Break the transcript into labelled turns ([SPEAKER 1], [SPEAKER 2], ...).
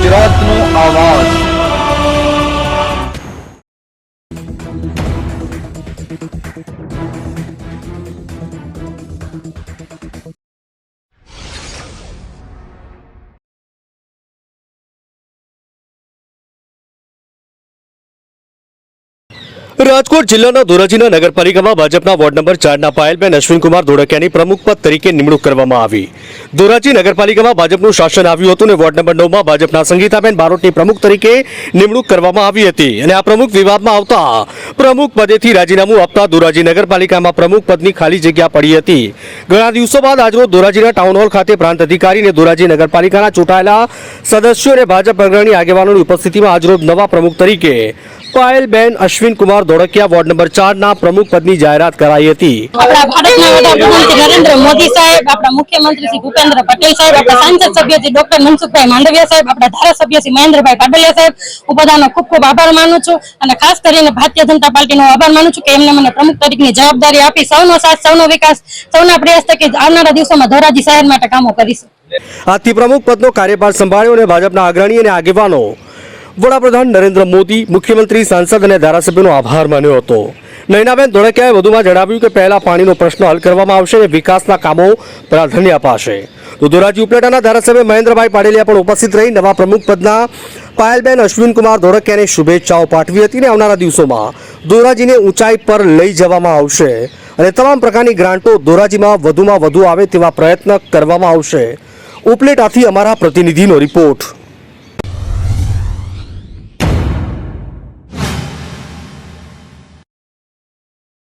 [SPEAKER 1] ગુજરાતનો આવાજ।
[SPEAKER 2] રાજકોટ જિલ્લાના ધોરાજીના નગરપાલિકામાં ભાજપના વોર્ડ નંબર 4ના પાયલબેન અશ્વિનકુમાર ધોળકિયાની પ્રમુખ પદ તરીકે નિમણૂક કરવામાં આવી। ધોરાજી નગરપાલિકામાં ભાજપનું શાસન આવ્યું હતું અને વોર્ડ નંબર 9માં ભાજપના સંગીતાબેન બારોટની પ્રમુખ તરીકે નિમણૂક કરવામાં આવી હતી અને આ પ્રમુખ વિવાદમાં આવતા પ્રમુખ પદેથી રાજીનામું આપતા ધોરાજી નગરપાલિકામાં પ્રમુખ પદની ખાલી જગ્યા પડી હતી। ઘણા દિવસો બાદ આજરોજ ધોરાજીના ટાઉન હોલ ખાતે પ્રાંત અધિકારી અને ધોરાજી નગરપાલિકાના ચૂંટાયેલા સદસ્યો અને ભાજપ અગ્રણી આગેવાનોની ઉપસ્થિતિમાં આજરોજ નવા પ્રમુખ તરીકે પાયલબેન અશ્વિનકુમાર ધોળકિયા વોર્ડ નંબર 4ના પ્રમુખ પદની જાહેરાત કરાઈ હતી।
[SPEAKER 3] આપણા ભારતના વડાપ્રધાન નરેન્દ્ર મોદી સાહેબ, આપણા મુખ્યમંત્રી શ્રી ભૂપેન્દ્ર પટેલ સાહેબ, આપણા સાંસદ સભ્ય શ્રી ડોક્ટર મનસુખભાઈ માંડવિયા સાહેબ, આપણા ધારાસભ્ય શ્રી મહેન્દ્રભાઈ પાટડિયા સાહેબ, હું બધાનો ખૂબ ખૂબ આભાર માનું છું અને ખાસ કરીને ભારતીય જનતા પાર્ટીનો આભાર માનું છું કે એમને મને પ્રમુખ તરીકેની જવાબદારી આપી। સૌનો સાથ, સૌનો વિકાસ, સૌના પ્રયાસ થકી આવનારા દિવસોમાં ધોરાજી શહેર માટે કામો કરીશું।
[SPEAKER 2] આજથી પ્રમુખ પદનો કાર્યભાર સંભાળ્યો અને ભાજપના અગ્રણી અને આગેવાનો વડાપ્રધાન નરેન્દ્ર મોદી, મુખ્યમંત્રી, સાંસદ અને ધારાસભ્યોનો આભાર માન્યો હતો। નયનાબેન ધોળકિયાએ વધુમાં જણાવ્યું કે પહેલા પાણીનો પ્રશ્ન હલ કરવામાં આવશે અને વિકાસના કામો પ્રાધાન્ય અપાશે। તો ધોરાજી ઉપલેટાના ધારાસભ્ય મહેન્દ્રભાઈ પાટડિયા પણ ઉપસ્થિત રહી નવા પ્રમુખ પદના પાયલબેન અશ્વિનકુમાર ધોળકિયાને શુભેચ્છાઓ પાઠવી હતી અને આવનારા દિવસોમાં ધોરાજીને ઊંચાઈ પર લઈ જવામાં આવશે અને તમામ પ્રકારની ગ્રાન્ટો ધોરાજીમાં વધુમાં વધુ આવે તેવા પ્રયત્ન કરવામાં આવશે। ઉપલેટાથી અમારા પ્રતિનિધિનો રિપોર્ટ।